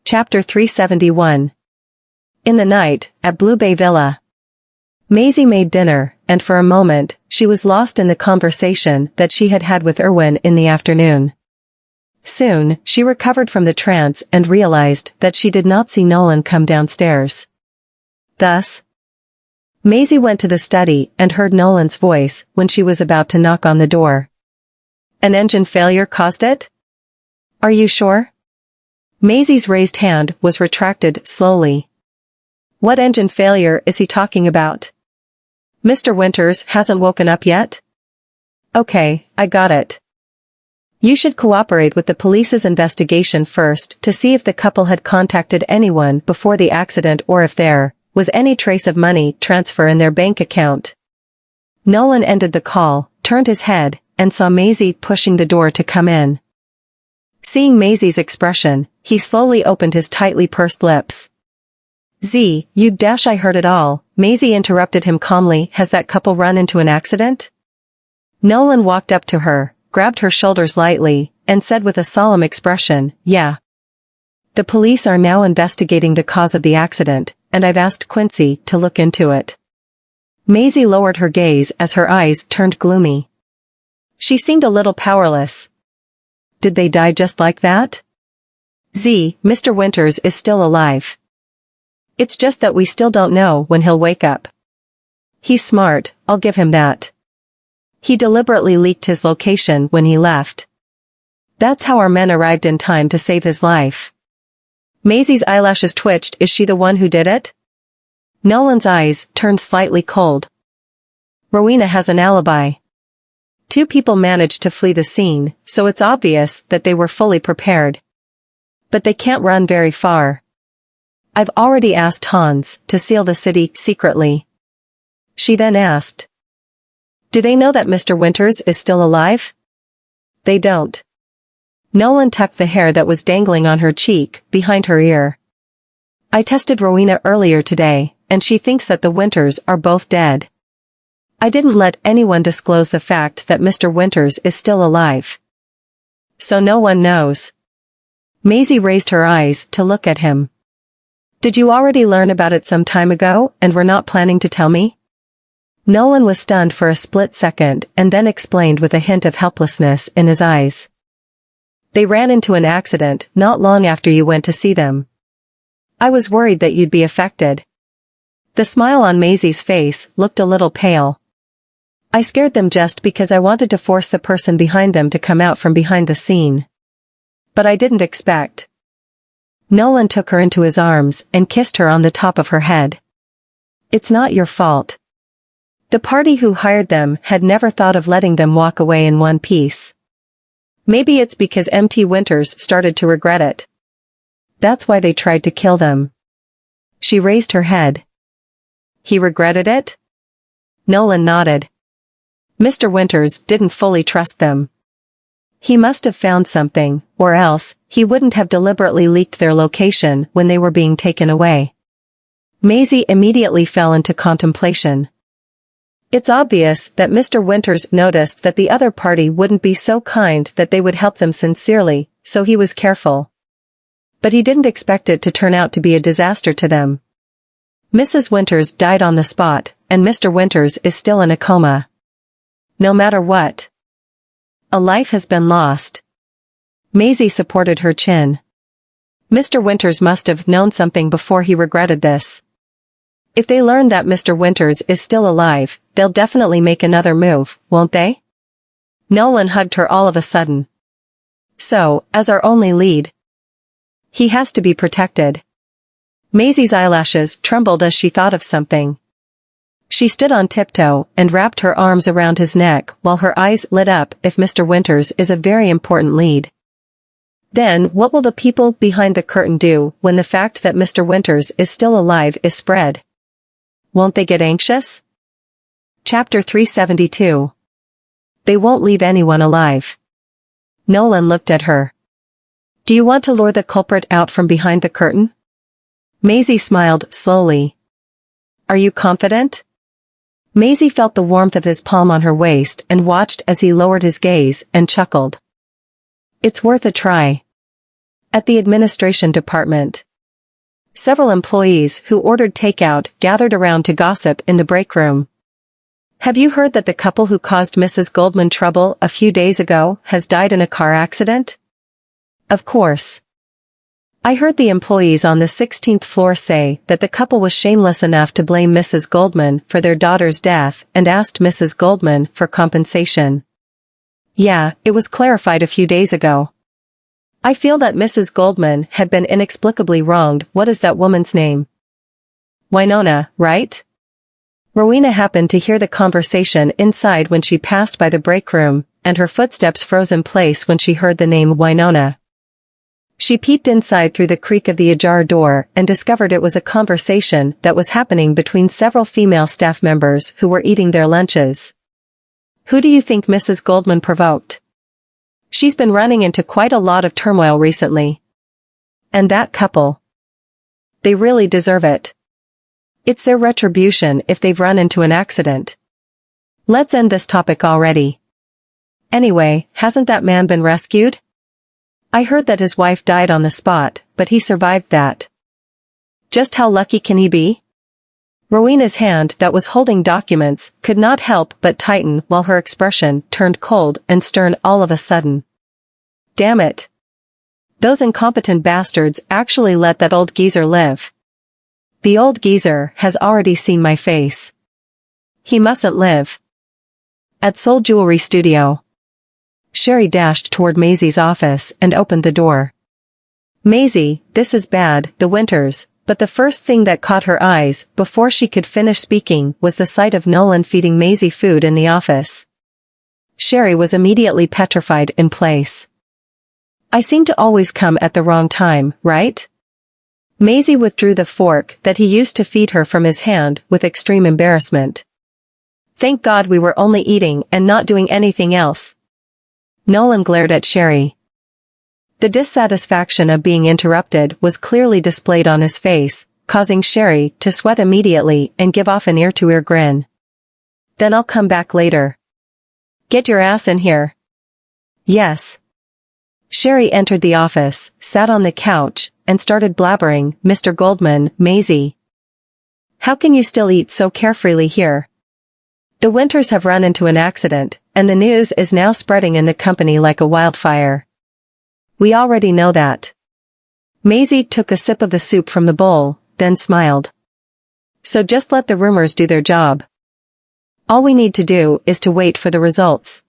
Chapter 371. In the night, at Blue Bay Villa. Maisie made dinner, and for a moment, she was lost in the conversation that she had had with Erwin in the afternoon. Soon, she recovered from the trance and realized that she did not see Nolan come downstairs. Thus, Maisie went to the study and heard Nolan's voice when she was about to knock on the door. An engine failure caused it? Are you sure? Maisie's raised hand was retracted slowly. What engine failure is he talking about? Mr. Winters hasn't woken up yet? Okay, I got it. You should cooperate with the police's investigation first to see if the couple had contacted anyone before the accident or if there was any trace of money transfer in their bank account. Nolan ended the call, turned his head, and saw Maisie pushing the door to come in. Seeing Maisie's expression, he slowly opened his tightly pursed lips. I heard it all, Maisie interrupted him calmly. Has that couple run into an accident? Nolan walked up to her, grabbed her shoulders lightly, and said with a solemn expression, yeah. The police are now investigating the cause of the accident, and I've asked Quincy to look into it. Maisie lowered her gaze as her eyes turned gloomy. She seemed a little powerless. Did they die just like that? Mr. Winters is still alive. It's just that we still don't know when he'll wake up. He's smart, I'll give him that. He deliberately leaked his location when he left. That's how our men arrived in time to save his life. Maisie's eyelashes twitched. Is she the one who did it? Nolan's eyes turned slightly cold. Rowena has an alibi. Two people managed to flee the scene, so it's obvious that they were fully prepared. But they can't run very far. I've already asked Hans to seal the city secretly. She then asked. Do they know that Mr. Winters is still alive? They don't. Nolan tucked the hair that was dangling on her cheek behind her ear. I tested Rowena earlier today, and she thinks that the Winters are both dead. I didn't let anyone disclose the fact that Mr. Winters is still alive. So no one knows. Maisie raised her eyes to look at him. Did you already learn about it some time ago and were not planning to tell me? Nolan was stunned for a split second and then explained with a hint of helplessness in his eyes. They ran into an accident not long after you went to see them. I was worried that you'd be affected. The smile on Maisie's face looked a little pale. I scared them just because I wanted to force the person behind them to come out from behind the scene. But I didn't expect. Nolan took her into his arms and kissed her on the top of her head. It's not your fault. The party who hired them had never thought of letting them walk away in one piece. Maybe it's because MT Winters started to regret it. That's why they tried to kill them. She raised her head. He regretted it? Nolan nodded. Mr. Winters didn't fully trust them. He must have found something, or else, he wouldn't have deliberately leaked their location when they were being taken away. Maisie immediately fell into contemplation. It's obvious that Mr. Winters noticed that the other party wouldn't be so kind that they would help them sincerely, so he was careful. But he didn't expect it to turn out to be a disaster to them. Mrs. Winters died on the spot, and Mr. Winters is still in a coma. No matter what. A life has been lost. Maisie supported her chin. Mr. Winters must have known something before he regretted this. If they learn that Mr. Winters is still alive, they'll definitely make another move, won't they? Nolan hugged her all of a sudden. So, as our only lead, he has to be protected. Maisie's eyelashes trembled as she thought of something. She stood on tiptoe and wrapped her arms around his neck while her eyes lit up. If Mr. Winters is a very important lead. Then what will the people behind the curtain do when the fact that Mr. Winters is still alive is spread? Won't they get anxious? Chapter 372. They won't leave anyone alive. Nolan looked at her. Do you want to lure the culprit out from behind the curtain? Maisie smiled slowly. Are you confident? Maisie felt the warmth of his palm on her waist and watched as he lowered his gaze and chuckled. It's worth a try. At the administration department, several employees who ordered takeout gathered around to gossip in the break room. Have you heard that the couple who caused Mrs. Goldman trouble a few days ago has died in a car accident? Of course. I heard the employees on the 16th floor say that the couple was shameless enough to blame Mrs. Goldman for their daughter's death and asked Mrs. Goldman for compensation. Yeah, it was clarified a few days ago. I feel that Mrs. Goldman had been inexplicably wronged. What is that woman's name? Winona, right? Rowena happened to hear the conversation inside when she passed by the break room, and her footsteps froze in place when she heard the name Winona. She peeped inside through the creak of the ajar door and discovered it was a conversation that was happening between several female staff members who were eating their lunches. Who do you think Mrs. Goldman provoked? She's been running into quite a lot of turmoil recently. And that couple. They really deserve it. It's their retribution if they've run into an accident. Let's end this topic already. Anyway, hasn't that man been rescued? I heard that his wife died on the spot, but he survived that. Just how lucky can he be? Rowena's hand that was holding documents could not help but tighten while her expression turned cold and stern all of a sudden. Damn it. Those incompetent bastards actually let that old geezer live. The old geezer has already seen my face. He mustn't live. At Soul Jewelry Studio. Sherry dashed toward Maisie's office and opened the door. Maisie, this is bad, the Winters, but the first thing that caught her eyes before she could finish speaking was the sight of Nolan feeding Maisie food in the office. Sherry was immediately petrified in place. I seem to always come at the wrong time, right? Maisie withdrew the fork that he used to feed her from his hand with extreme embarrassment. Thank God we were only eating and not doing anything else. Nolan glared at Sherry. The dissatisfaction of being interrupted was clearly displayed on his face, causing Sherry to sweat immediately and give off an ear-to-ear grin. Then I'll come back later. Get your ass in here. Yes. Sherry entered the office, sat on the couch, and started blabbering, Mr. Goldman, Maisie. How can you still eat so carefreely here? The Winters have run into an accident, and the news is now spreading in the company like a wildfire. We already know that. Maisie took a sip of the soup from the bowl, then smiled. So just let the rumors do their job. All we need to do is to wait for the results.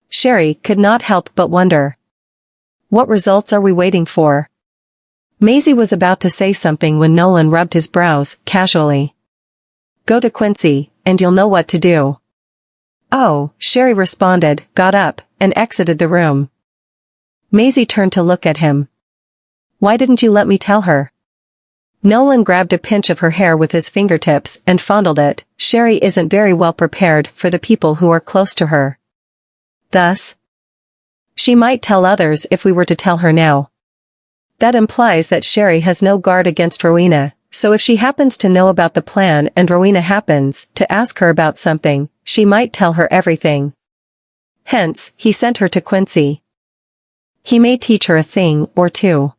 Sherry could not help but wonder. What results are we waiting for? Maisie was about to say something when Nolan rubbed his brows casually. Go to Quincy, and you'll know what to do. Oh, Sherry responded, got up, and exited the room. Maisie turned to look at him. Why didn't you let me tell her? Nolan grabbed a pinch of her hair with his fingertips and fondled it. Sherry isn't very well prepared for the people who are close to her. Thus, she might tell others if we were to tell her now. That implies that Sherry has no guard against Rowena, so if she happens to know about the plan and Rowena happens to ask her about something, she might tell her everything. Hence, he sent her to Quincy. He may teach her a thing or two.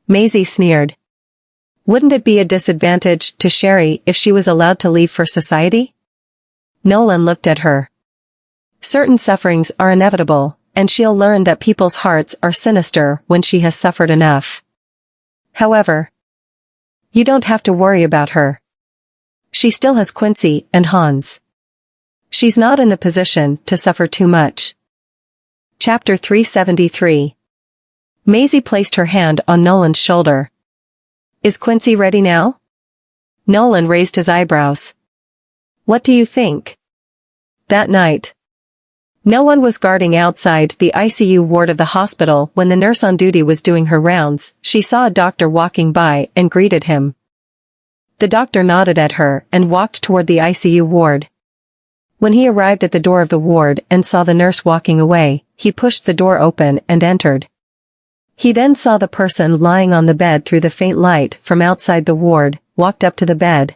Maisie sneered. Wouldn't it be a disadvantage to Sherry if she was allowed to leave for society? Nolan looked at her. Certain sufferings are inevitable, and she'll learn that people's hearts are sinister when she has suffered enough. However, you don't have to worry about her. She still has Quincy and Hans. She's not in the position to suffer too much. Chapter 373. Maisie placed her hand on Nolan's shoulder. Is Quincy ready now? Nolan raised his eyebrows. What do you think? That night, no one was guarding outside the ICU ward of the hospital when the nurse on duty was doing her rounds. She saw a doctor walking by and greeted him. The doctor nodded at her and walked toward the ICU ward. When he arrived at the door of the ward and saw the nurse walking away, he pushed the door open and entered. He then saw the person lying on the bed through the faint light from outside the ward, walked up to the bed,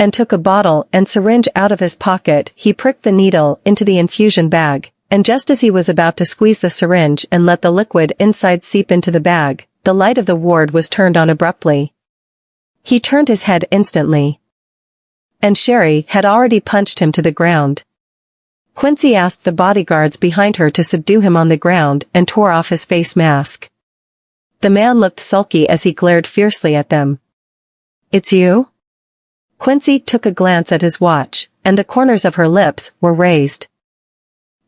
and took a bottle and syringe out of his pocket. He pricked the needle into the infusion bag, And just as he was about to squeeze the syringe and let the liquid inside seep into the bag, the light of the ward was turned on abruptly. He turned his head instantly. And Sherry had already punched him to the ground. Quincy asked the bodyguards behind her to subdue him on the ground and tore off his face mask. The man looked sulky as he glared fiercely at them. "It's you?" Quincy took a glance at his watch, and the corners of her lips were raised.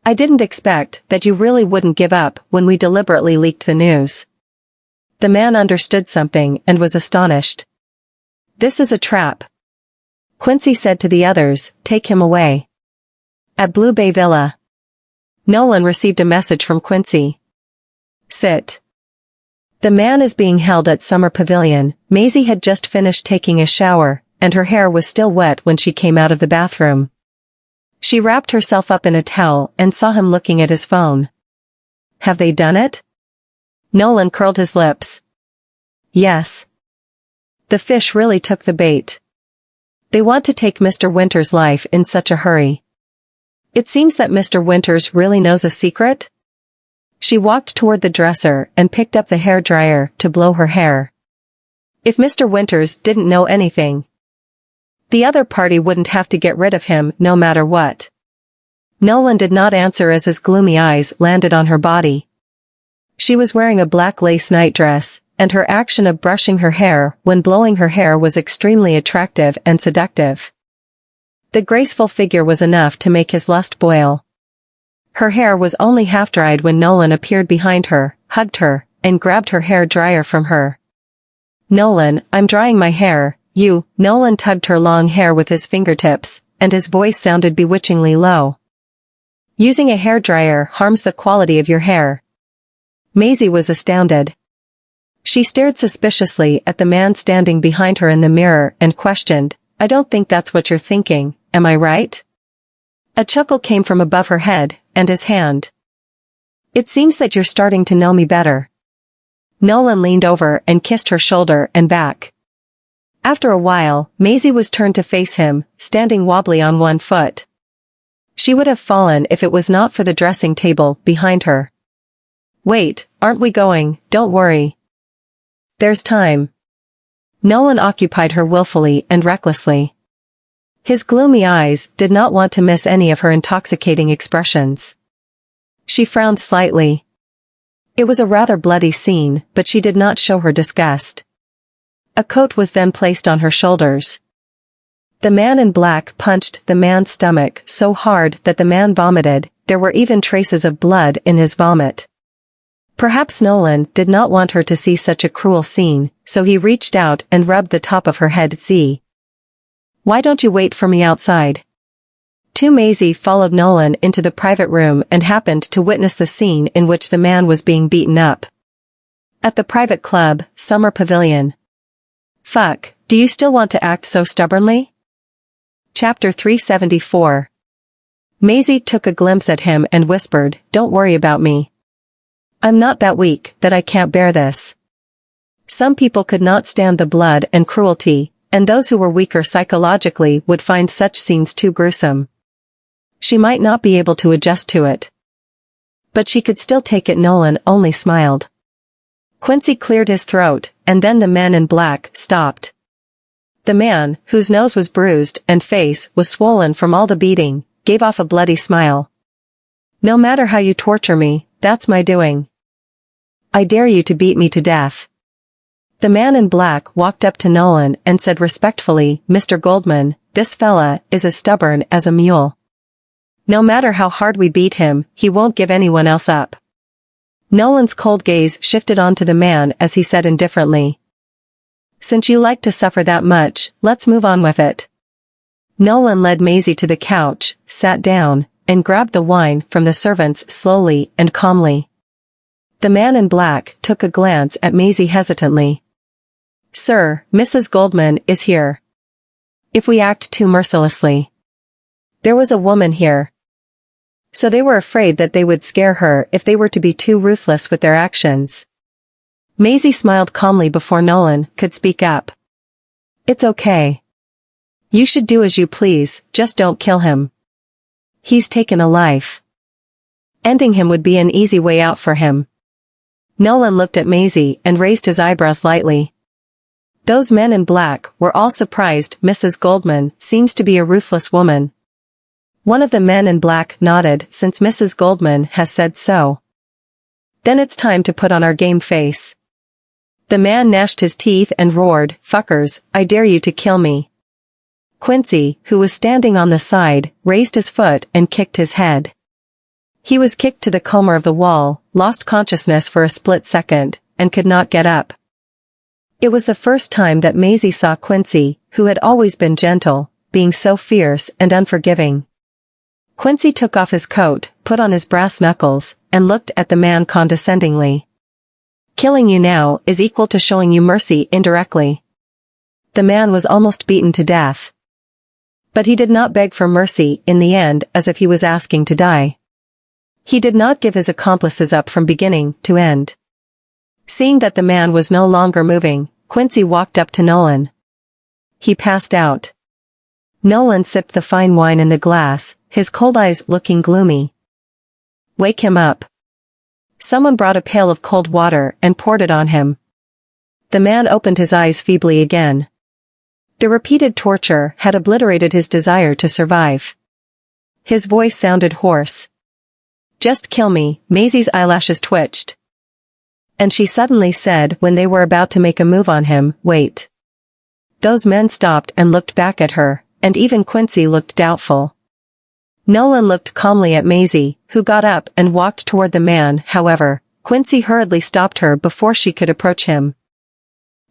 "I didn't expect that you really wouldn't give up when we deliberately leaked the news." The man understood something and was astonished. "This is a trap," Quincy said to the others. "Take him away." At Blue Bay Villa, Nolan received a message from Quincy. "Sit. The man is being held at Summer Pavilion." Maisie had just finished taking a shower, and her hair was still wet when she came out of the bathroom. She wrapped herself up in a towel and saw him looking at his phone. "Have they done it?" Nolan curled his lips. "Yes. The fish really took the bait. They want to take Mr. Winter's life in such a hurry. It seems that Mr. Winters really knows a secret." She walked toward the dresser and picked up the hairdryer to blow her hair. If Mr. Winters didn't know anything, the other party wouldn't have to get rid of him no matter what. Nolan did not answer as his gloomy eyes landed on her body. She was wearing a black lace nightdress, and her action of brushing her hair when blowing her hair was extremely attractive and seductive. The graceful figure was enough to make his lust boil. Her hair was only half dried when Nolan appeared behind her, hugged her, and grabbed her hair dryer from her. "Nolan, I'm drying my hair, you." Nolan tugged her long hair with his fingertips, and his voice sounded bewitchingly low. "Using a hairdryer harms the quality of your hair." Maisie was astounded. She stared suspiciously at the man standing behind her in the mirror and questioned, "I don't think that's what you're thinking, am I right?" A chuckle came from above her head, and his hand. "It seems that you're starting to know me better." Nolan leaned over and kissed her shoulder and back. After a while, Maisie was turned to face him, standing wobbly on one foot. She would have fallen if it was not for the dressing table behind her. "Wait, aren't we going? Don't worry. There's time." Nolan occupied her willfully and recklessly. His gloomy eyes did not want to miss any of her intoxicating expressions. She frowned slightly. It was a rather bloody scene, but she did not show her disgust. A coat was then placed on her shoulders. The man in black punched the man's stomach so hard that the man vomited. There were even traces of blood in his vomit. Perhaps Nolan did not want her to see such a cruel scene, so he reached out and rubbed the top of her head. "Z. Why don't you wait for me outside?" Maisie followed Nolan into the private room and happened to witness the scene in which the man was being beaten up. At the private club, Summer Pavilion. "Fuck, do you still want to act so stubbornly?" Chapter 374. Maisie took a glimpse at him and whispered, "Don't worry about me. I'm not that weak that I can't bear this." Some people could not stand the blood and cruelty, and those who were weaker psychologically would find such scenes too gruesome. She might not be able to adjust to it, but she could still take it. Nolan only smiled. Quincy cleared his throat, and then the man in black stopped. The man, whose nose was bruised and face was swollen from all the beating, gave off a bloody smile. "No matter how you torture me, that's my doing. I dare you to beat me to death." The man in black walked up to Nolan and said respectfully, "Mr. Goldman, this fella is as stubborn as a mule. No matter how hard we beat him, he won't give anyone else up." Nolan's cold gaze shifted onto the man as he said indifferently, "Since you like to suffer that much, let's move on with it." Nolan led Maisie to the couch, sat down, and grabbed the wine from the servants slowly and calmly. The man in black took a glance at Maisie hesitantly. "Sir, Mrs. Goldman is here. If we act too mercilessly. There was a woman here. So they were afraid that they would scare her if they were to be too ruthless with their actions." Maisie smiled calmly before Nolan could speak up. "It's okay. You should do as you please, just don't kill him. He's taken a life." Ending him would be an easy way out for him. Nolan looked at Maisie and raised his eyebrows lightly. Those men in black were all surprised. Mrs. Goldman seems to be a ruthless woman. One of the men in black nodded. Since Mrs. Goldman has said so. Then it's time to put on our game face. The man gnashed his teeth and roared, "Fuckers, I dare you to kill me." Quincy, who was standing on the side, raised his foot and kicked his head. He was kicked to the corner of the wall, lost consciousness for a split second, and could not get up. It was the first time that Maisie saw Quincy, who had always been gentle, being so fierce and unforgiving. Quincy took off his coat, put on his brass knuckles, and looked at the man condescendingly. "Killing you now is equal to showing you mercy indirectly." The man was almost beaten to death. But he did not beg for mercy in the end as if he was asking to die. He did not give his accomplices up from beginning to end. Seeing that the man was no longer moving, Quincy walked up to Nolan. He passed out. Nolan sipped the fine wine in the glass, his cold eyes looking gloomy. "Wake him up." Someone brought a pail of cold water and poured it on him. The man opened his eyes feebly again. The repeated torture had obliterated his desire to survive. His voice sounded hoarse. "Just kill me." Maisie's eyelashes twitched. And she suddenly said when they were about to make a move on him, "Wait." Those men stopped and looked back at her, and even Quincy looked doubtful. Nolan looked calmly at Maisie, who got up and walked toward the man. However, Quincy hurriedly stopped her before she could approach him.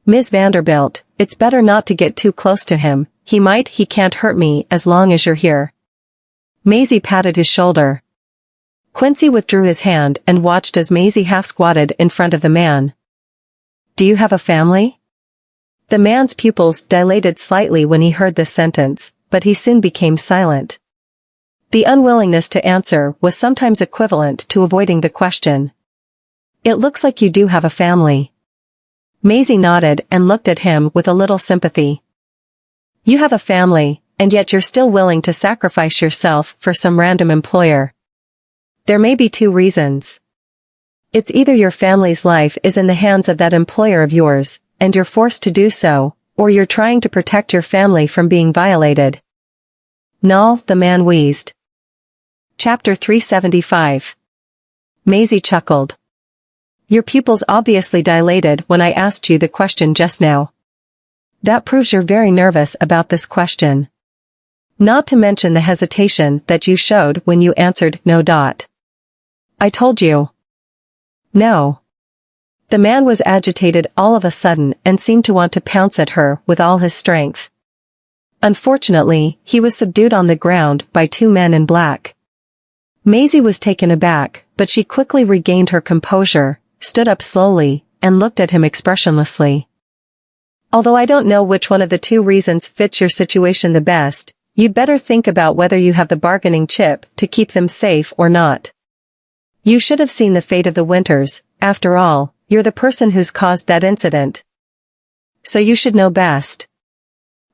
"Ms. Vanderbilt, it's better not to get too close to him. He can't hurt me as long as you're here." Maisie patted his shoulder. Quincy withdrew his hand and watched as Maisie half-squatted in front of the man. "Do you have a family?" The man's pupils dilated slightly when he heard this sentence, but he soon became silent. The unwillingness to answer was sometimes equivalent to avoiding the question. "It looks like you do have a family." Maisie nodded and looked at him with a little sympathy. "You have a family, and yet you're still willing to sacrifice yourself for some random employer. There may be two reasons. It's either your family's life is in the hands of that employer of yours, and you're forced to do so, or you're trying to protect your family from being violated." "No," the man wheezed. Chapter 375. Maisie chuckled. "Your pupils obviously dilated when I asked you the question just now. That proves you're very nervous about this question. Not to mention the hesitation that you showed when you answered no. I told you." "No." The man was agitated all of a sudden and seemed to want to pounce at her with all his strength. Unfortunately, he was subdued on the ground by two men in black. Maisie was taken aback, but she quickly regained her composure, stood up slowly, and looked at him expressionlessly. "Although I don't know which one of the two reasons fits your situation the best, you'd better think about whether you have the bargaining chip to keep them safe or not. You should have seen the fate of the Winters. After all, you're the person who's caused that incident. So you should know best."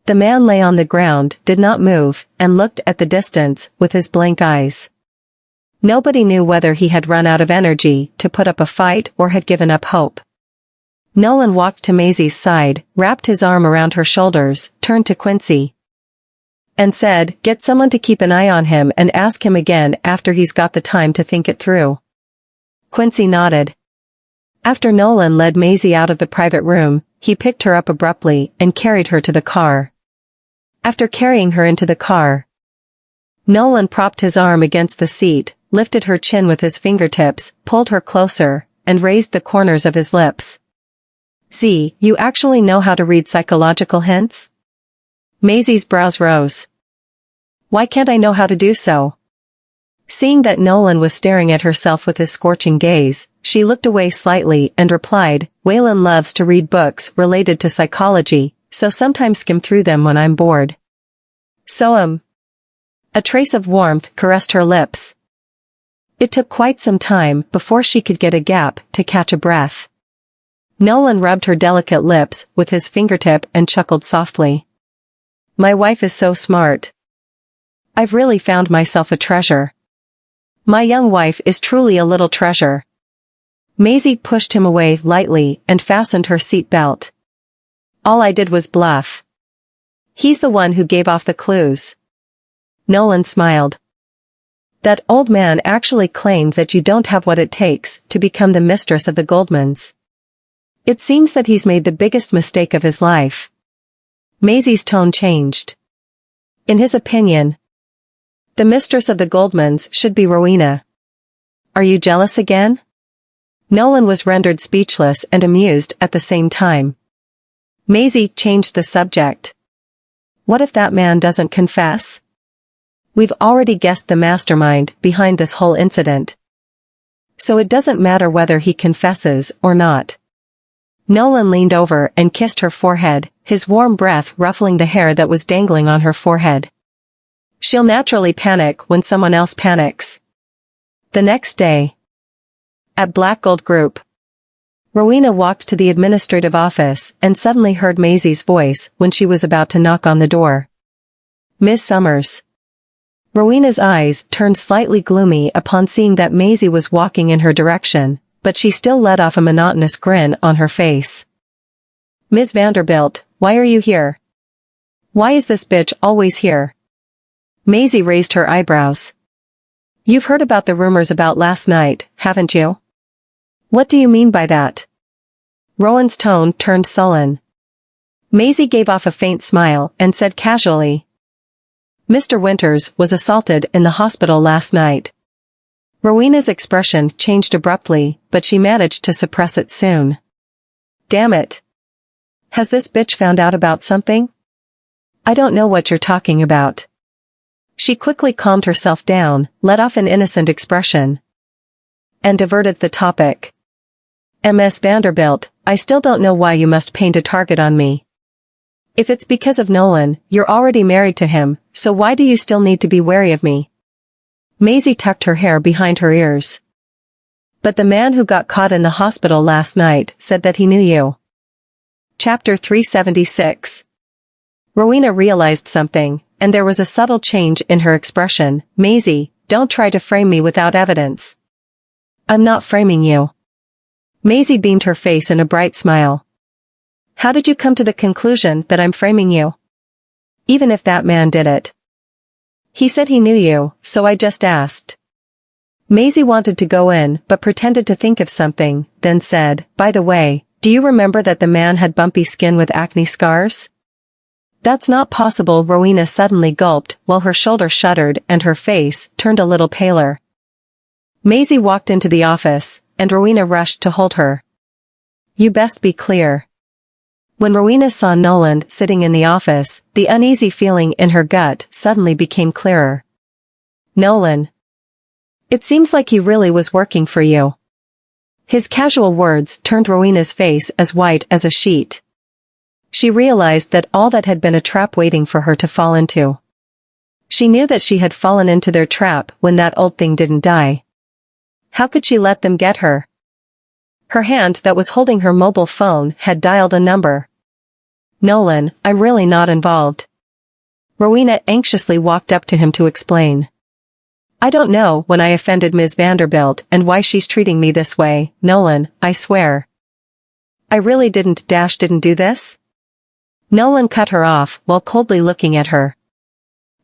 The man lay on the ground, did not move, and looked at the distance with his blank eyes. Nobody knew whether he had run out of energy to put up a fight or had given up hope. Nolan walked to Maisie's side, wrapped his arm around her shoulders, turned to Quincy, and said, "Get someone to keep an eye on him and ask him again after he's got the time to think it through." Quincy nodded. After Nolan led Maisie out of the private room, he picked her up abruptly and carried her to the car. After carrying her into the car, Nolan propped his arm against the seat, lifted her chin with his fingertips, pulled her closer, and raised the corners of his lips. "See, you actually know how to read psychological hints?" Maisie's brows rose. "Why can't I know how to do so?" Seeing that Nolan was staring at herself with his scorching gaze, she looked away slightly and replied, "Waylon loves to read books related to psychology, so sometimes skim through them when I'm bored." "So A trace of warmth caressed her lips. It took quite some time before she could get a gap to catch a breath. Nolan rubbed her delicate lips with his fingertip and chuckled softly. "My wife is so smart. I've really found myself a treasure." My young wife is truly a little treasure. Maisie pushed him away lightly and fastened her seat belt. All I did was bluff. He's the one who gave off the clues. Nolan smiled. That old man actually claimed that you don't have what it takes to become the mistress of the Goldmans. It seems that he's made the biggest mistake of his life. Maisie's tone changed. In his opinion, the mistress of the Goldmans should be Rowena. Are you jealous again? Nolan was rendered speechless and amused at the same time. Maisie changed the subject. What if that man doesn't confess? We've already guessed the mastermind behind this whole incident. So it doesn't matter whether he confesses or not. Nolan leaned over and kissed her forehead, his warm breath ruffling the hair that was dangling on her forehead. She'll naturally panic when someone else panics. The next day, at Black Gold Group, Rowena walked to the administrative office and suddenly heard Maisie's voice when she was about to knock on the door. Miss Summers. Rowena's eyes turned slightly gloomy upon seeing that Maisie was walking in her direction, but she still let off a monotonous grin on her face. Ms. Vanderbilt, why are you here? Why is this bitch always here? Maisie raised her eyebrows. You've heard about the rumors about last night, haven't you? What do you mean by that? Rowan's tone turned sullen. Maisie gave off a faint smile and said casually, Mr. Winters was assaulted in the hospital last night. Rowena's expression changed abruptly, but she managed to suppress it soon. Damn it. Has this bitch found out about something? I don't know what you're talking about. She quickly calmed herself down, let off an innocent expression, and diverted the topic. Ms. Vanderbilt, I still don't know why you must paint a target on me. If it's because of Nolan, you're already married to him, so why do you still need to be wary of me? Maisie tucked her hair behind her ears. But the man who got caught in the hospital last night said that he knew you. Chapter 376. Rowena realized something, and there was a subtle change in her expression. Maisie, don't try to frame me without evidence. I'm not framing you. Maisie beamed her face in a bright smile. How did you come to the conclusion that I'm framing you? Even if that man did it. He said he knew you, so I just asked. Maisie wanted to go in but pretended to think of something, then said, by the way, do you remember that the man had bumpy skin with acne scars? That's not possible. Rowena suddenly gulped while her shoulder shuddered and her face turned a little paler. Maisie walked into the office, and Rowena rushed to hold her. You best be clear. When Rowena saw Nolan sitting in the office, the uneasy feeling in her gut suddenly became clearer. Nolan. It seems like he really was working for you. His casual words turned Rowena's face as white as a sheet. She realized that all that had been a trap waiting for her to fall into. She knew that she had fallen into their trap when that old thing didn't die. How could she let them get her? Her hand that was holding her mobile phone had dialed a number. Nolan, I'm really not involved. Rowena anxiously walked up to him to explain. I don't know when I offended Ms. Vanderbilt and why she's treating me this way, Nolan, I swear. I really didn't do this? Nolan cut her off while coldly looking at her.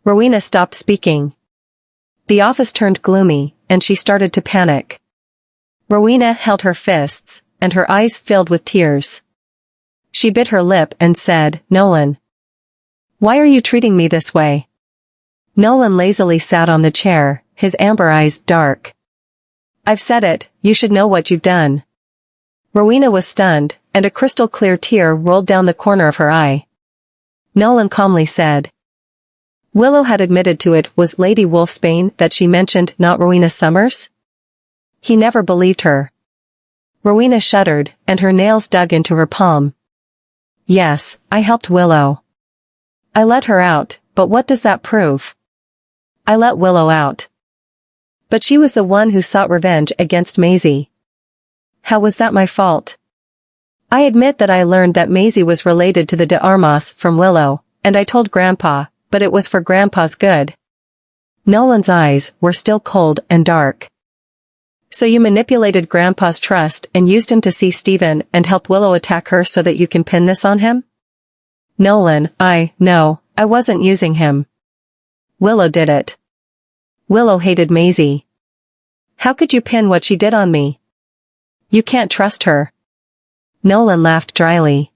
Rowena stopped speaking. The office turned gloomy, and she started to panic. Rowena held her fists, and her eyes filled with tears. She bit her lip and said, Nolan. Why are you treating me this way? Nolan lazily sat on the chair, his amber eyes dark. I've said it, you should know what you've done. Rowena was stunned, and a crystal-clear tear rolled down the corner of her eye. Nolan calmly said. Willow had admitted to it was Lady Wolfsbane that she mentioned, not Rowena Summers? He never believed her. Rowena shuddered, and her nails dug into her palm. Yes, I helped Willow. I let her out, but what does that prove? I let Willow out. But she was the one who sought revenge against Maisie. How was that my fault? I admit that I learned that Maisie was related to the de Armas from Willow, and I told Grandpa, but it was for Grandpa's good. Nolan's eyes were still cold and dark. So you manipulated Grandpa's trust and used him to see Stephen and help Willow attack her so that you can pin this on him? Nolan, no, I wasn't using him. Willow did it. Willow hated Maisie. How could you pin what she did on me? You can't trust her. Nolan laughed dryly.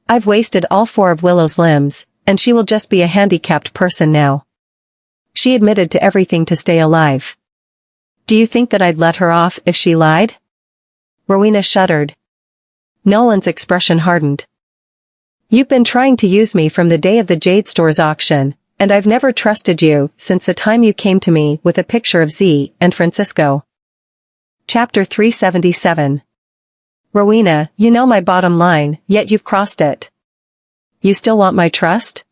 I've wasted all 4 of Willow's limbs, and she will just be a handicapped person now. She admitted to everything to stay alive. Do you think that I'd let her off if she lied? Rowena shuddered. Nolan's expression hardened. You've been trying to use me from the day of the Jade Store's auction, and I've never trusted you since the time you came to me with a picture of Z and Francisco. Chapter 377. Rowena, you know my bottom line, yet you've crossed it. You still want my trust?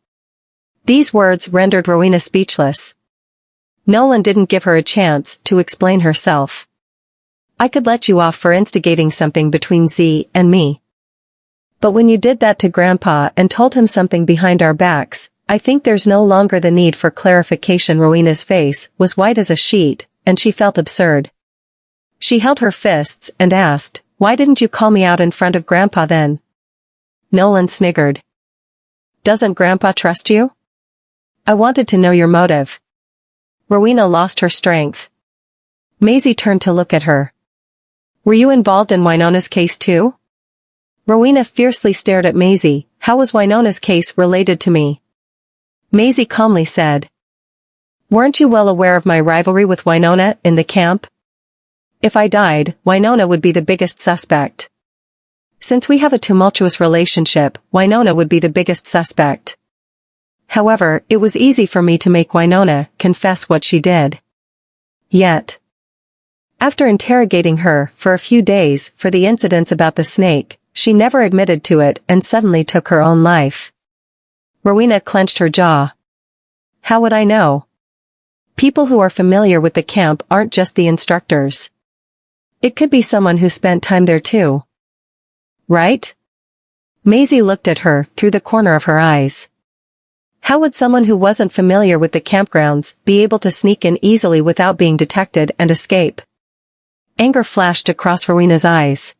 These words rendered Rowena speechless. Nolan didn't give her a chance to explain herself. I could let you off for instigating something between Z and me. But when you did that to Grandpa and told him something behind our backs, I think there's no longer the need for clarification. Rowena's face was white as a sheet, and she felt absurd. She held her fists and asked, why didn't you call me out in front of Grandpa then? Nolan sniggered. Doesn't Grandpa trust you? I wanted to know your motive. Rowena lost her strength. Maisie turned to look at her. Were you involved in Wynona's case too? Rowena fiercely stared at Maisie. How was Wynona's case related to me? Maisie calmly said. Weren't you well aware of my rivalry with Wynona in the camp? If I died, Wynona would be the biggest suspect. Since we have a tumultuous relationship, Wynona would be the biggest suspect. However, it was easy for me to make Wynona confess what she did. Yet, after interrogating her for a few days for the incidents about the snake, she never admitted to it and suddenly took her own life. Rowena clenched her jaw. How would I know? People who are familiar with the camp aren't just the instructors. It could be someone who spent time there too. Right? Maisie looked at her through the corner of her eyes. How would someone who wasn't familiar with the campgrounds be able to sneak in easily without being detected and escape? Anger flashed across Rowena's eyes.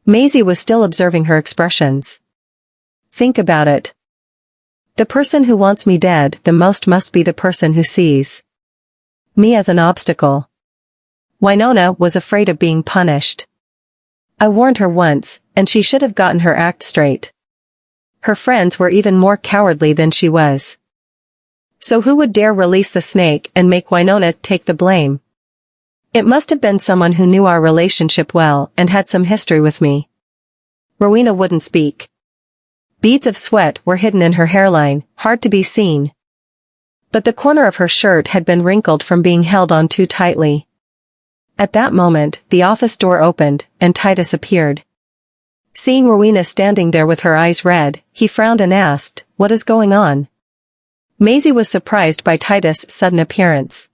Maisie was still observing her expressions. Think about it. The person who wants me dead the most must be the person who sees me as an obstacle. Wynona was afraid of being punished. I warned her once, and she should have gotten her act straight. Her friends were even more cowardly than she was. So who would dare release the snake and make Wynona take the blame? It must have been someone who knew our relationship well and had some history with me. Rowena wouldn't speak. Beads of sweat were hidden in her hairline, hard to be seen. But the corner of her shirt had been wrinkled from being held on too tightly. At that moment, the office door opened, and Titus appeared. Seeing Rowena standing there with her eyes red, he frowned and asked, what is going on? Maisie was surprised by Titus' sudden appearance.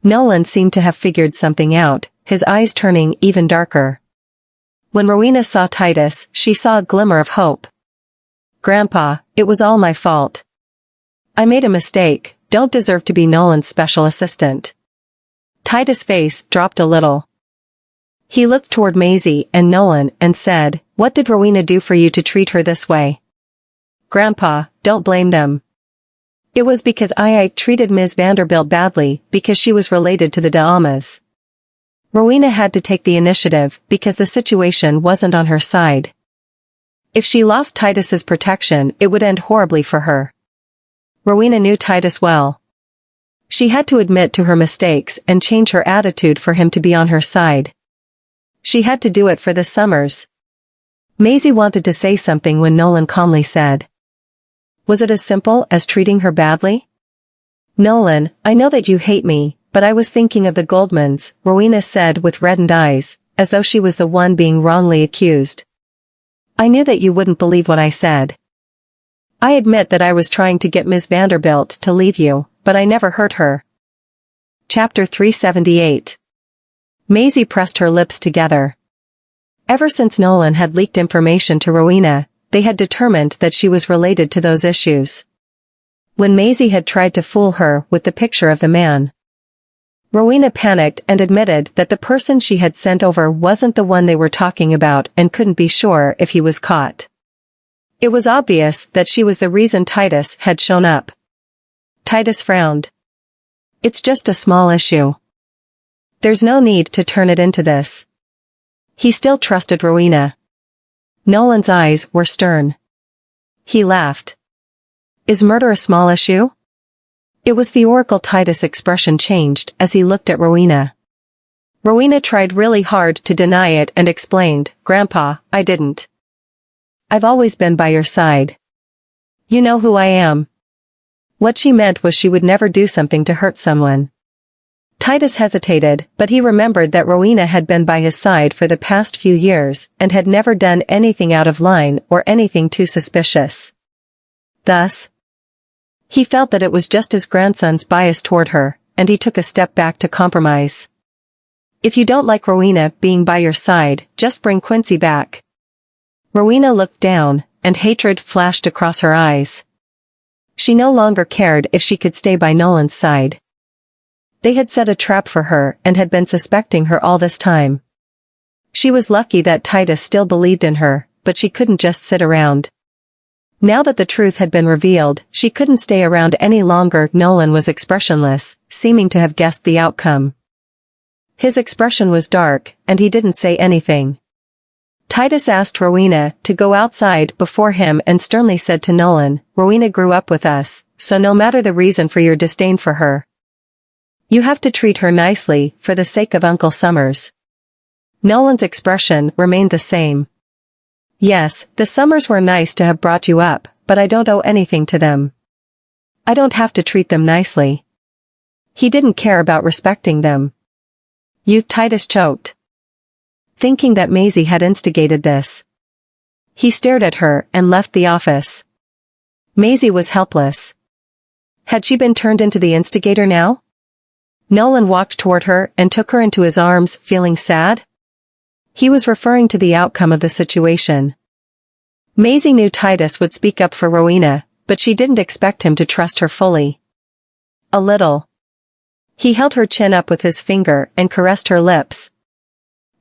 Nolan seemed to have figured something out, his eyes turning even darker. When Rowena saw Titus, she saw a glimmer of hope. Grandpa, it was all my fault. I made a mistake, don't deserve to be Nolan's special assistant. Titus' face dropped a little. He looked toward Maisie and Nolan and said, what did Rowena do for you to treat her this way? Grandpa, don't blame them. It was because I treated Ms. Vanderbilt badly because she was related to the D'Amas. Rowena had to take the initiative because the situation wasn't on her side. If she lost Titus's protection, it would end horribly for her. Rowena knew Titus well. She had to admit to her mistakes and change her attitude for him to be on her side. She had to do it for the Summers. Maisie wanted to say something when Nolan calmly said. Was it as simple as treating her badly? Nolan, I know that you hate me, but I was thinking of the Goldmans, Rowena said with reddened eyes, as though she was the one being wrongly accused. I knew that you wouldn't believe what I said. I admit that I was trying to get Ms. Vanderbilt to leave you, but I never hurt her. Chapter 378. Maisie pressed her lips together. Ever since Nolan had leaked information to Rowena, they had determined that she was related to those issues. when Maisie had tried to fool her with the picture of the man. Rowena panicked and admitted that the person she had sent over wasn't the one they were talking about and couldn't be sure if he was caught. It was obvious that she was the reason Titus had shown up. Titus frowned. It's just a small issue. There's no need to turn it into this. He still trusted Rowena. Nolan's eyes were stern. He laughed. Is murder a small issue? It was the Oracle. Titus' expression changed as he looked at Rowena. Rowena tried really hard to deny it and explained, Grandpa, I didn't. I've always been by your side. You know who I am. What she meant was she would never do something to hurt someone. Titus hesitated, but he remembered that Rowena had been by his side for the past few years and had never done anything out of line or anything too suspicious. Thus, he felt that it was just his grandson's bias toward her, and he took a step back to compromise. If you don't like Rowena being by your side, just bring Quincy back. Rowena looked down, and hatred flashed across her eyes. She no longer cared if she could stay by Nolan's side. They had set a trap for her and had been suspecting her all this time. She was lucky that Titus still believed in her, but she couldn't just sit around. Now that the truth had been revealed, she couldn't stay around any longer. Nolan was expressionless, seeming to have guessed the outcome. His expression was dark, and he didn't say anything. Titus asked Rowena to go outside before him and sternly said to Nolan, Rowena grew up with us, so no matter the reason for your disdain for her, you have to treat her nicely for the sake of Uncle Summers. Nolan's expression remained the same. Yes, the Summers were nice to have brought you up, but I don't owe anything to them. I don't have to treat them nicely. He didn't care about respecting them. Titus choked, thinking that Maisie had instigated this. He stared at her and left the office. Maisie was helpless. Had she been turned into the instigator now? Nolan walked toward her and took her into his arms, feeling sad. He was referring to the outcome of the situation. Maisie knew Titus would speak up for Rowena, but she didn't expect him to trust her fully. A little. He held her chin up with his finger and caressed her lips.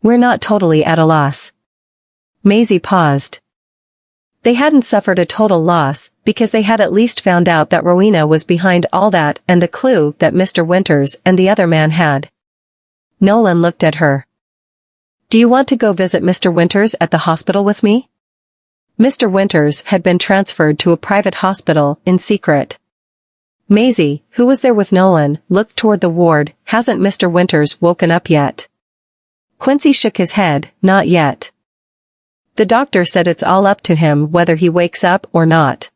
We're not totally at a loss. Maisie paused. They hadn't suffered a total loss, because they had at least found out that Rowena was behind all that and the clue that Mr. Winters and the other man had. Nolan looked at her. Do you want to go visit Mr. Winters at the hospital with me? Mr. Winters had been transferred to a private hospital in secret. Maisie, who was there with Nolan, looked toward the ward. Hasn't Mr. Winters woken up yet? Quincy shook his head, not yet. The doctor said it's all up to him whether he wakes up or not.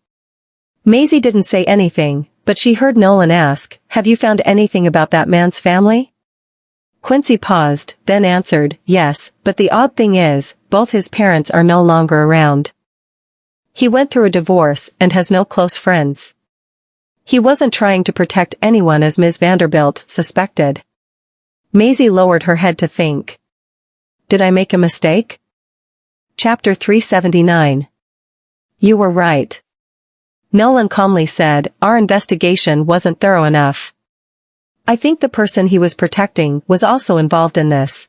Maisie didn't say anything, but she heard Nolan ask, have you found anything about that man's family? Quincy paused, then answered, yes, but the odd thing is, both his parents are no longer around. He went through a divorce and has no close friends. He wasn't trying to protect anyone as Ms. Vanderbilt suspected. Maisie lowered her head to think. Did I make a mistake? Chapter 379. You were right. Nolan calmly said, our investigation wasn't thorough enough. I think the person he was protecting was also involved in this.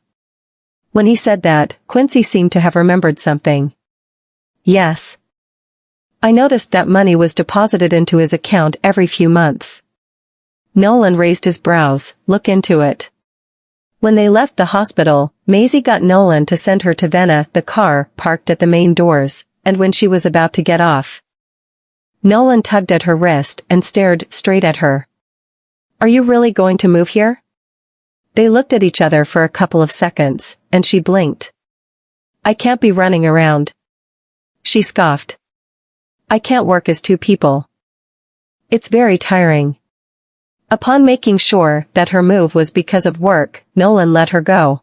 When he said that, Quincy seemed to have remembered something. Yes. I noticed that money was deposited into his account every few months. Nolan raised his brows, look into it. When they left the hospital, Maisie got Nolan to send her to Vena, the car parked at the main doors, and when she was about to get off, Nolan tugged at her wrist and stared straight at her. Are you really going to move here? They looked at each other for a couple of seconds, and she blinked. I can't be running around. She scoffed. I can't work as two people. It's very tiring. Upon making sure that her move was because of work, Nolan let her go.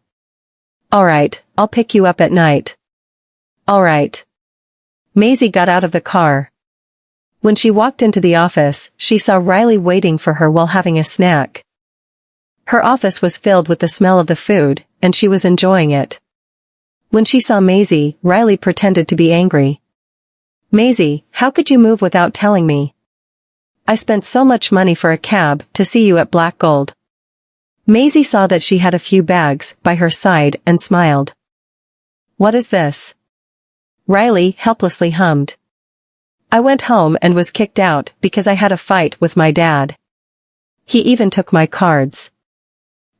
All right, I'll pick you up at night. All right. Maisie got out of the car. When she walked into the office, she saw Riley waiting for her while having a snack. Her office was filled with the smell of the food, and she was enjoying it. When she saw Maisie, Riley pretended to be angry. Maisie, how could you move without telling me? I spent so much money for a cab to see you at Black Gold. Maisie saw that she had a few bags by her side and smiled. What is this? Riley helplessly hummed. I went home and was kicked out because I had a fight with my dad. He even took my cards.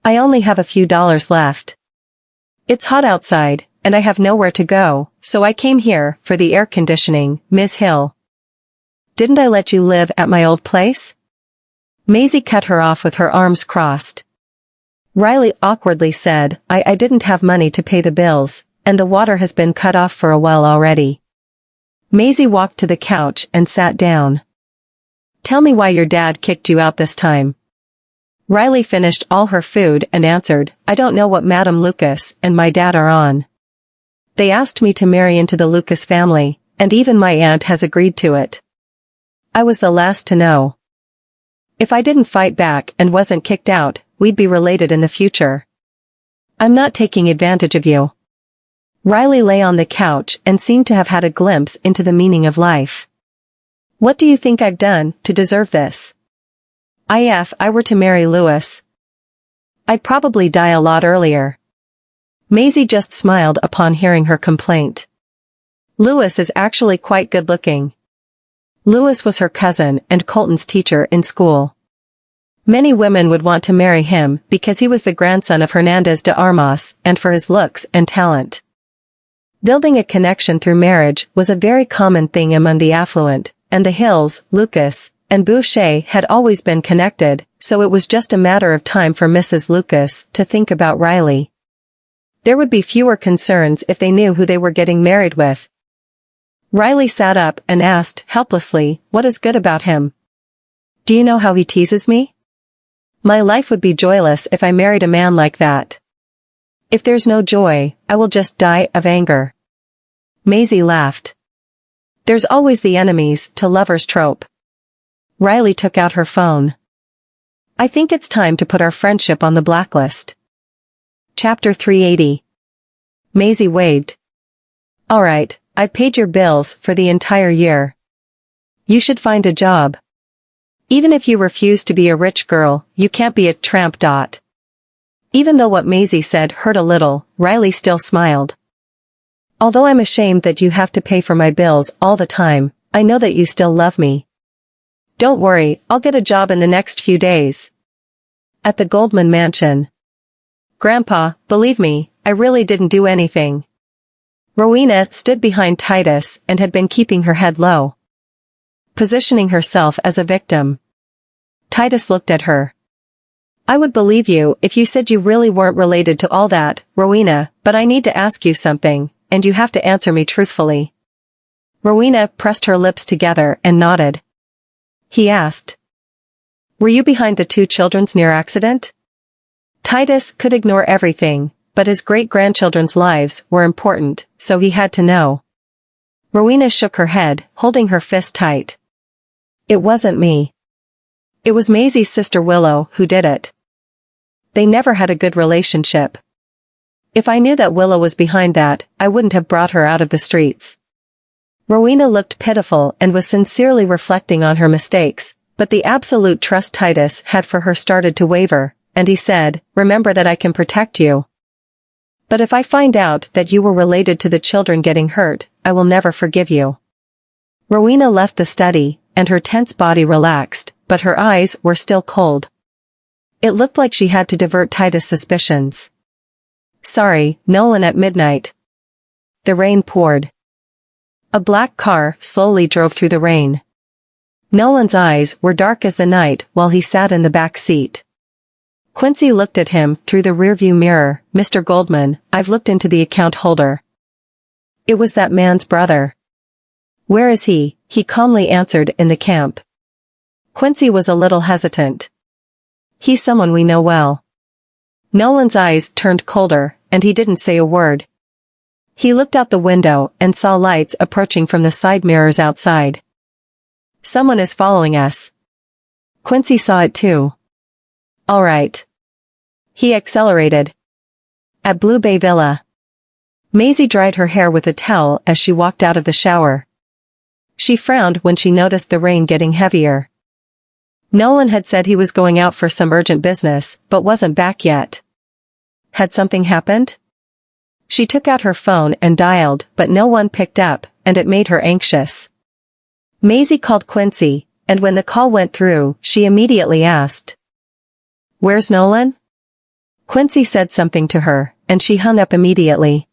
I only have a few dollars left. It's hot outside, and I have nowhere to go, so I came here for the air conditioning, Miss Hill. Didn't I let you live at my old place? Maisie cut her off with her arms crossed. Riley awkwardly said, I didn't have money to pay the bills, and the water has been cut off for a while already. Maisie walked to the couch and sat down. Tell me why your dad kicked you out this time. Riley finished all her food and answered, I don't know what Madam Lucas and my dad are on. They asked me to marry into the Lucas family, and even my aunt has agreed to it. I was the last to know. If I didn't fight back and wasn't kicked out, we'd be related in the future. I'm not taking advantage of you. Riley lay on the couch and seemed to have had a glimpse into the meaning of life. What do you think I've done to deserve this? If I were to marry Louis, I'd probably die a lot earlier. Maisie just smiled upon hearing her complaint. Louis is actually quite good-looking. Louis was her cousin and Colton's teacher in school. Many women would want to marry him because he was the grandson of Hernandez de Armas and for his looks and talent. Building a connection through marriage was a very common thing among the affluent, and the Hills, Lucas, and Boucher had always been connected, so it was just a matter of time for Mrs. Lucas to think about Riley. There would be fewer concerns if they knew who they were getting married with. Riley sat up and asked, helplessly, what is good about him? Do you know how he teases me? My life would be joyless if I married a man like that. If there's no joy, I will just die of anger. Maisie laughed. There's always the enemies to lovers trope. Riley took out her phone. I think it's time to put our friendship on the blacklist. Chapter 380. Maisie waved. All right, I've paid your bills for the entire year. You should find a job. Even if you refuse to be a rich girl, you can't be a tramp. Even though what Maisie said hurt a little, Riley still smiled. Although I'm ashamed that you have to pay for my bills all the time, I know that you still love me. Don't worry, I'll get a job in the next few days. At the Goldman mansion. Grandpa, believe me, I really didn't do anything. Rowena stood behind Titus and had been keeping her head low, positioning herself as a victim. Titus looked at her. I would believe you if you said you really weren't related to all that, Rowena, but I need to ask you something, and you have to answer me truthfully. Rowena pressed her lips together and nodded. He asked. Were you behind the two children's near accident? Titus could ignore everything, but his great-grandchildren's lives were important, so he had to know. Rowena shook her head, holding her fist tight. It wasn't me. It was Maisie's sister Willow who did it. They never had a good relationship. If I knew that Willow was behind that, I wouldn't have brought her out of the streets. Rowena looked pitiful and was sincerely reflecting on her mistakes, but the absolute trust Titus had for her started to waver, and he said, remember that I can protect you. But if I find out that you were related to the children getting hurt, I will never forgive you. Rowena left the study, and her tense body relaxed, but her eyes were still cold. It looked like she had to divert Titus' suspicions. Sorry, Nolan at midnight. The rain poured. A black car slowly drove through the rain. Nolan's eyes were dark as the night while he sat in the back seat. Quincy looked at him through the rearview mirror. Mr. Goldman, I've looked into the account holder. It was that man's brother. Where is he? He calmly answered, in the camp. Quincy was a little hesitant. He's someone we know well. Nolan's eyes turned colder, and he didn't say a word. He looked out the window and saw lights approaching from the side mirrors outside. Someone is following us. Quincy saw it too. All right. He accelerated. At Blue Bay Villa. Maisie dried her hair with a towel as she walked out of the shower. She frowned when she noticed the rain getting heavier. Nolan had said he was going out for some urgent business, but wasn't back yet. Had something happened? She took out her phone and dialed, but no one picked up, and it made her anxious. Maisie called Quincy, and when the call went through, she immediately asked, "Where's Nolan?" Quincy said something to her, and she hung up immediately.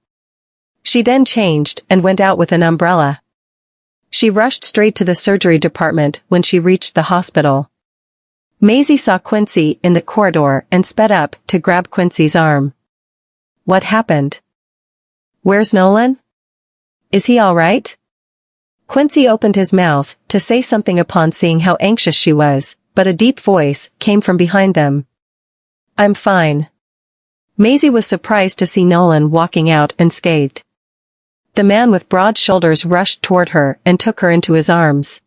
She then changed and went out with an umbrella. She rushed straight to the surgery department when she reached the hospital. Maisie saw Quincy in the corridor and sped up to grab Quincy's arm. "What happened? Where's Nolan? Is he all right?" Quincy opened his mouth to say something upon seeing how anxious she was, but a deep voice came from behind them. "I'm fine." Maisie was surprised to see Nolan walking out unscathed. The man with broad shoulders rushed toward her and took her into his arms.